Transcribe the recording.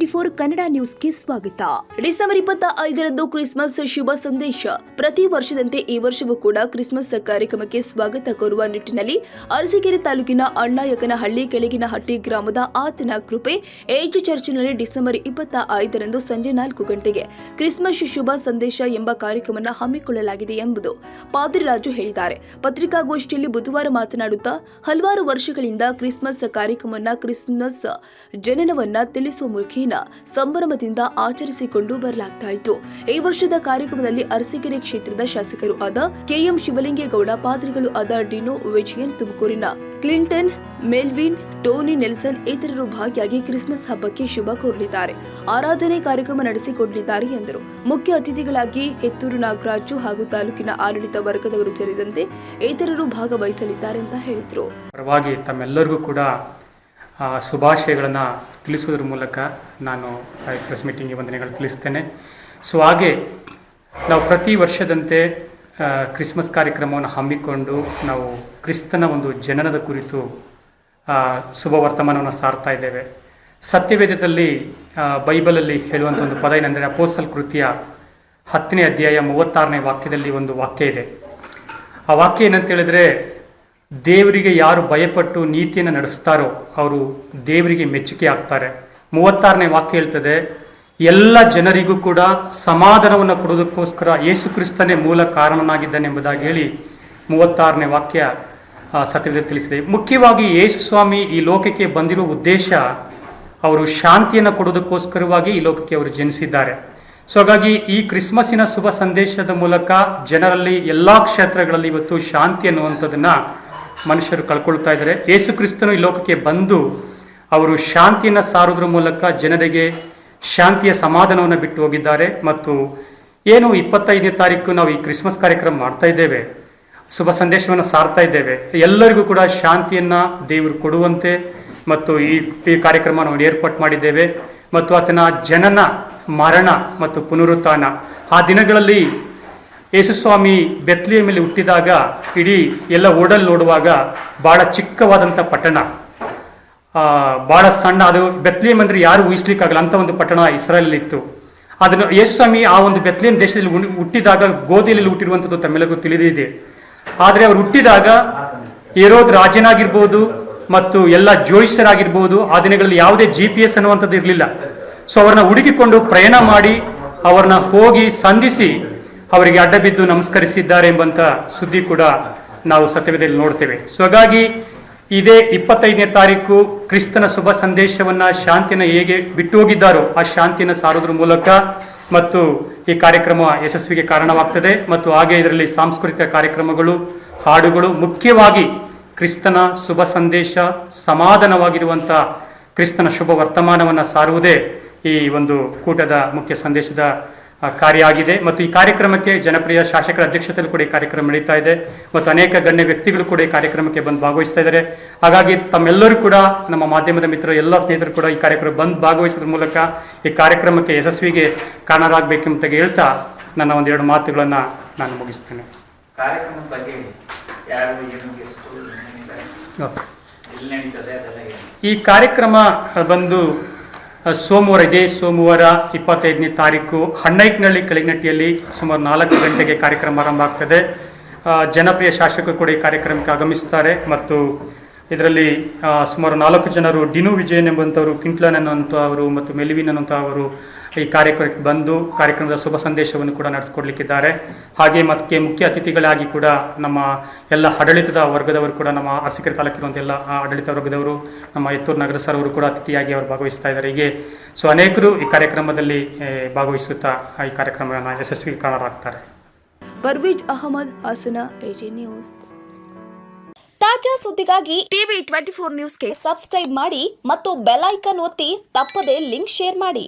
TV24 Kannada ನ್ಯೂಸ್ಗೆ ಸ್ವಾಗತ. December 25ರಂದು Christmas ಶುಭ ಸಂದೇಶ. ಪ್ರತಿ ವರ್ಷದಂತೆ ಈ ವರ್ಷವೂ ಕೂಡ ಕ್ರಿಸ್ಮಸ್ ಕಾರ್ಯಕ್ರಮಕ್ಕೆ ಸ್ವಾಗತ ಕೋರುವ ನಿಟ್ಟಿನಲ್ಲಿ ಅರಸೀಕೆರೆ ತಾಲೂಕಿನ ಅಣ್ಣಾಯಕನಹಳ್ಳಿ ಕೆಳಗಿನಹಟ್ಟಿ ಗ್ರಾಮದ ಆತನ ಕೃಪೆ ಏಜ್ ಚರ್ಚ್ನಲ್ಲಿ ಡಿಸೆಂಬರ್ 25ರಂದು ಸಂಜೆ 4 ಗಂಟೆಗೆ ಕ್ರಿಸ್ಮಸ್ ಶುಭ ಸಂದೇಶ ಎಂಬ ಕಾರ್ಯಕ್ರಮವನ್ನು ಹಮ್ಮಿಕೊಳ್ಳಲಾಗಿದೆ ಎಂಬುದು ಪಾದ್ರಿ ರಾಜು ಹೇಳಿದ್ದಾರೆ. ಪತ್ರಿಕಾಗೋಷ್ಠಿಯಲ್ಲಿ ಬುಧವಾರ ಮಾತನಾಡುತ್ತಾ ಹಲವಾರು ವರ್ಷಗಳಿಂದ ಕ್ರಿಸ್ಮಸ್ ಕಾರ್ಯಕ್ರಮವನ್ನು ಕ್ರಿಸ್ಮಸ್ ಜನನವನ್ನ ತಿಳಿಸುವ ಮುಖೇನ ಸಂಭ್ರಮದಿಂದ ಆಚರಿಸಿಕೊಂಡು ಬರಲಾಗ್ತಾ ಇತ್ತು. ಈ ವರ್ಷದ ಕಾರ್ಯಕ್ರಮದಲ್ಲಿ ಅರಸೀಕೆರೆ ಕ್ಷೇತ್ರದ ಶಾಸಕರು ಆದ KM ಶಿವಲಿಂಗೇಗೌಡ, ಪಾದ್ರಿಗಳು ಆದ ಡಿನೋ ವಿಜಯನ್, ತುಮಕೂರಿನ ಕ್ಲಿಂಟನ್, ಮೆಲ್ವಿನ್, ಟೋನಿ ನೆಲ್ಸನ್ ಇತರರು ಭಾಗಿಯಾಗಿ ಕ್ರಿಸ್ಮಸ್ ಹಬ್ಬಕ್ಕೆ ಶುಭ ಕೋರಲಿದ್ದಾರೆ. ಆರಾಧನೆ ಕಾರ್ಯಕ್ರಮ ನಡೆಸಿಕೊಡಲಿದ್ದಾರೆ ಎಂದರು. ಮುಖ್ಯ ಅತಿಥಿಗಳಾಗಿ ಹೆತ್ತೂರು ನಾಗರಾಜು ಹಾಗೂ ತಾಲೂಕಿನ ಆಡಳಿತ ವರ್ಗದವರು ಸೇರಿದಂತೆ ಇತರರು ಭಾಗವಹಿಸಲಿದ್ದಾರೆ ಅಂತ ಹೇಳಿದರು. ಪರವಾಗಿ ತಮ್ಮೆಲ್ಲರಿಗೂ ಕೂಡ ಶುಭಾಶಯಗಳನ್ನು ತಿಳಿಸುವುದರ ಮೂಲಕ ನಾನು ಪ್ರೆಸ್ ಮೀಟಿಂಗ್ಗೆ ವಂದನೆಗಳು ತಿಳಿಸ್ತೇನೆ. ಸೊ ಹಾಗೆ ನಾವು ಪ್ರತಿ ವರ್ಷದಂತೆ ಕ್ರಿಸ್ಮಸ್ ಕಾರ್ಯಕ್ರಮವನ್ನು ಹಮ್ಮಿಕೊಂಡು ನಾವು ಕ್ರಿಸ್ತನ ಒಂದು ಜನನದ ಕುರಿತು ಶುಭ ವರ್ತಮಾನವನ್ನು ಸಾರ್ತಾ ಇದ್ದೇವೆ. ಸತ್ಯವೇದದಲ್ಲಿ ಬೈಬಲಲ್ಲಿ ಹೇಳುವಂಥ ಒಂದು ಪದ ಏನೆಂದರೆ ಅಪೊಸ್ತಲ ಕೃತ್ಯ 10ನೇ ಅಧ್ಯಾಯ 36ನೇ ವಾಕ್ಯದಲ್ಲಿ ಒಂದು ವಾಕ್ಯ ಇದೆ. ಆ ವಾಕ್ಯ ಏನಂತ ಹೇಳಿದ್ರೆ, ದೇವರಿಗೆ ಯಾರು ಭಯಪಟ್ಟು ನೀತಿಯನ್ನು ನಡೆಸ್ತಾರೋ ಅವರು ದೇವರಿಗೆ ಮೆಚ್ಚುಗೆ ಆಗ್ತಾರೆ. 36ನೇ ವಾಕ್ಯ ಹೇಳ್ತದೆ, ಎಲ್ಲ ಜನರಿಗೂ ಕೂಡ ಸಮಾಧಾನವನ್ನು ಕೊಡೋದಕ್ಕೋಸ್ಕರ ಯೇಸು ಕ್ರಿಸ್ತನೇ ಮೂಲ ಕಾರಣನಾಗಿದ್ದಾನೆ ಎಂಬುದಾಗಿ ಹೇಳಿ 36ನೇ ವಾಕ್ಯ ಸತ್ಯವೇದದಲ್ಲಿ ತಿಳಿಸಿದೆ. ಮುಖ್ಯವಾಗಿ ಯೇಸು ಸ್ವಾಮಿ ಈ ಲೋಕಕ್ಕೆ ಬಂದಿರೋ ಉದ್ದೇಶ ಅವರು ಶಾಂತಿಯನ್ನು ಕೊಡೋದಕ್ಕೋಸ್ಕರವಾಗಿ ಈ ಲೋಕಕ್ಕೆ ಅವರು ಜನಿಸಿದ್ದಾರೆ. ಸೊ ಹಾಗಾಗಿ ಈ ಕ್ರಿಸ್ಮಸ್ಸಿನ ಶುಭ ಸಂದೇಶದ ಮೂಲಕ ಜನರಲ್ಲಿ ಎಲ್ಲ ಕ್ಷೇತ್ರಗಳಲ್ಲಿ ಇವತ್ತು ಶಾಂತಿ ಅನ್ನುವಂಥದ್ದನ್ನ ಮನುಷ್ಯರು ಕಳ್ಕೊಳ್ತಾ ಇದ್ದಾರೆ. ಯೇಸು ಕ್ರಿಸ್ತನು ಈ ಲೋಕಕ್ಕೆ ಬಂದು ಅವರು ಶಾಂತಿಯನ್ನು ಸಾರೋದ್ರ ಮೂಲಕ ಜನರಿಗೆ ಶಾಂತಿಯ ಸಮಾಧಾನವನ್ನು ಬಿಟ್ಟು ಹೋಗಿದ್ದಾರೆ. ಮತ್ತು ಏನು 25ನೇ ತಾರೀಕು ನಾವು ಈ ಕ್ರಿಸ್ಮಸ್ ಕಾರ್ಯಕ್ರಮ ಮಾಡ್ತಾ ಇದ್ದೇವೆ, ಶುಭ ಸಂದೇಶವನ್ನು ಸಾರ್ತಾ ಇದ್ದೇವೆ. ಎಲ್ಲರಿಗೂ ಕೂಡ ಶಾಂತಿಯನ್ನು ದೇವರು ಕೊಡುವಂತೆ ಮತ್ತು ಈ ಕಾರ್ಯಕ್ರಮ ನಾವು ಏರ್ಪಾಟ್ ಮಾಡಿದ್ದೇವೆ. ಮತ್ತು ಆತನ ಜನನ, ಮರಣ ಮತ್ತು ಪುನರುತ್ಥಾನ ಆ ದಿನಗಳಲ್ಲಿ ಯೇಸುಸ್ವಾಮಿ ಬೆತ್ಲೆಹೇಮಲ್ಲಿ ಹುಟ್ಟಿದಾಗ ಇಡೀ ಎಲ್ಲ ಓಡಲ್ ನೋಡುವಾಗ ಬಹಳ ಚಿಕ್ಕವಾದಂಥ ಪಟ್ಟಣ, ಬಹಳ ಸಣ್ಣ, ಅದು ಬೆತ್ಲೆಹೇಮ್ ಅಂದ್ರೆ ಯಾರು ಊಹಿಸ್ಲಿಕ್ಕಾಗಲ್ಲ ಅಂತ ಒಂದು ಪಟ್ಟಣ ಇಸ್ರಾಯೇಲ್ ಇತ್ತು. ಅದನ್ನು ಯೇಸುಸ್ವಾಮಿ ಆ ಒಂದು ಬೆತ್ಲೆಹೇಮ್ ದೇಶದಲ್ಲಿ ಹುಟ್ಟಿದಾಗ ಗೋಧಿಯಲ್ಲಿ ಹುಟ್ಟಿರುವಂಥದ್ದು ತಮ್ಮೆಲ್ಲರಿಗೂ ತಿಳಿದಿದೆ. ಆದರೆ ಅವರು ಹುಟ್ಟಿದಾಗ ಹೆರೋದ್ ರಾಜನಾಗಿರ್ಬೋದು ಮತ್ತು ಎಲ್ಲ ಜೋಯಿಸರಾಗಿರ್ಬೋದು, ಆ ದಿನಗಳಲ್ಲಿ ಯಾವುದೇ GPS ಅನ್ನುವಂಥದ್ದು ಇರಲಿಲ್ಲ. ಸೊ ಅವ್ರನ್ನ ಹುಡುಕಿಕೊಂಡು ಪ್ರಯಾಣ ಮಾಡಿ ಅವ್ರನ್ನ ಹೋಗಿ ಸಂಧಿಸಿ ಅವರಿಗೆ ಅಡ್ಡ ಬಿದ್ದು ನಮಸ್ಕರಿಸಿದ್ದಾರೆ ಎಂಬಂತ ಸುದ್ದಿ ಕೂಡ ನಾವು ಸತ್ಯವೇದದಲ್ಲಿ ನೋಡ್ತೇವೆ. ಸೊ ಹಾಗಾಗಿ ಇದೇ 25ನೇ ತಾರೀಕು ಕ್ರಿಸ್ತನ ಶುಭ ಸಂದೇಶವನ್ನ, ಶಾಂತಿಯನ್ನು ಹೇಗೆ ಬಿಟ್ಟು ಹೋಗಿದ್ದಾರೋ ಆ ಶಾಂತಿಯನ್ನು ಸಾರೋದ್ರ ಮೂಲಕ ಮತ್ತು ಈ ಕಾರ್ಯಕ್ರಮ ಯಶಸ್ವಿಗೆ ಕಾರಣವಾಗ್ತದೆ. ಮತ್ತು ಹಾಗೆ ಇದರಲ್ಲಿ ಸಾಂಸ್ಕೃತಿಕ ಕಾರ್ಯಕ್ರಮಗಳು, ಹಾಡುಗಳು, ಮುಖ್ಯವಾಗಿ ಕ್ರಿಸ್ತನ ಶುಭ ಸಂದೇಶ, ಸಮಾಧಾನವಾಗಿರುವಂಥ ಕ್ರಿಸ್ತನ ಶುಭ ವರ್ತಮಾನವನ್ನು ಸಾರುವುದೇ ಈ ಒಂದು ಕೂಟದ ಮುಖ್ಯ ಸಂದೇಶದ ಕಾರ್ಯ ಆಗಿದೆ. ಮತ್ತು ಈ ಕಾರ್ಯಕ್ರಮಕ್ಕೆ ಜನಪ್ರಿಯ ಶಾಸಕರ ಅಧ್ಯಕ್ಷತೆಯಲ್ಲಿ ಕೂಡ ಈ ಕಾರ್ಯಕ್ರಮ ನಡೀತಾ ಇದೆ ಮತ್ತು ಅನೇಕ ಗಣ್ಯ ವ್ಯಕ್ತಿಗಳು ಕೂಡ ಈ ಕಾರ್ಯಕ್ರಮಕ್ಕೆ ಬಂದು ಭಾಗವಹಿಸ್ತಾ ಇದ್ದಾರೆ. ಹಾಗಾಗಿ ತಮ್ಮೆಲ್ಲರೂ ಕೂಡ, ನಮ್ಮ ಮಾಧ್ಯಮದ ಮಿತ್ರರು, ಎಲ್ಲ ಸ್ನೇಹಿತರು ಕೂಡ ಈ ಕಾರ್ಯಕ್ರಮ ಬಂದು ಭಾಗವಹಿಸೋದ್ರ ಮೂಲಕ ಈ ಕಾರ್ಯಕ್ರಮಕ್ಕೆ ಯಶಸ್ವಿಗೆ ಕಾರಣರಾಗಬೇಕೆಂತ ಹೇಳ್ತಾ ನನ್ನ ಒಂದೆರಡು ಮಾತುಗಳನ್ನು ನಾನು ಮುಗಿಸ್ತೇನೆ. ಕಾರ್ಯಕ್ರಮದ ಬಗ್ಗೆ ಈ ಕಾರ್ಯಕ್ರಮ ಬಂದು ಸೋಮವಾರ, ಇದೇ ಸೋಮವಾರ 25ನೇ ತಾರೀಕು ಅಣ್ಣಾಯಕನಹಳ್ಳಿ ಕೆಳಗಿನಹಟ್ಟಿಯಲ್ಲಿ ಸುಮಾರು 4 ಗಂಟೆಗೆ ಕಾರ್ಯಕ್ರಮ ಆರಂಭ ಆಗ್ತದೆ. ಜನಪ್ರಿಯ ಶಾಸಕರು ಕೂಡ ಈ ಕಾರ್ಯಕ್ರಮಕ್ಕೆ ಆಗಮಿಸ್ತಾರೆ. ಮತ್ತು ಇದರಲ್ಲಿ ಸುಮಾರು 4 ಜನರು, ಡಿನೋ ವಿಜಯನ್ ಎಂಬಂಥವರು, ಕಿಂಟ್ಲನ್ ಅನ್ನುವಂಥವರು ಮತ್ತು ಮೆಲ್ವಿನ್ ಅನ್ನುವಂಥವರು ಈ ಕಾರ್ಯಕ್ರಮಕ್ಕೆ ಬಂದು ಕಾರ್ಯಕ್ರಮದ ಶುಭ ಸಂದೇಶವನ್ನು ಕೂಡ ನಡೆಸಿಕೊಡ್ಲಿಕ್ಕಿದ್ದಾರೆ. ಹಾಗೆ ಮತ್ತೆ ಮುಖ್ಯ ಅತಿಥಿಗಳಾಗಿ ಕೂಡ ನಮ್ಮ ಎಲ್ಲ ಆಡಳಿತದ ವರ್ಗದವರು ಕೂಡ, ನಮ್ಮ ಅರಸೀಕೆರೆ ತಾಲೂಕಿರುವಂಥ ಎಲ್ಲ ಆಡಳಿತ ವರ್ಗದವರು, ನಮ್ಮ ಹೆತ್ತೂರು ನಗರ ಸರ್ ಅವರು ಕೂಡ ಅತಿಥಿಯಾಗಿ ಅವರು ಭಾಗವಹಿಸ್ತಾ ಇದ್ದಾರೆ. ಹೀಗೆ ಸೊ ಅನೇಕರು ಈ ಕಾರ್ಯಕ್ರಮದಲ್ಲಿ ಭಾಗವಹಿಸುತ್ತಾ ಈ ಕಾರ್ಯಕ್ರಮವನ್ನು ಯಶಸ್ವಿ ಕಾರಣರಾಗ್ತಾರೆ. Parvez Ahmad, Hassan, AG news. ತಾಜಾ ಸುದ್ದಿಗಾಗಿ TV24 ನ್ಯೂಸ್ಗೆ ಸಬ್ಸ್ಕ್ರೈಬ್ ಮಾಡಿ ಮತ್ತು ಬೆಲ್ ಐಕಾನ್ ಒತ್ತಿ ತಪ್ಪದೇ ಲಿಂಕ್ ಶೇರ್ ಮಾಡಿ.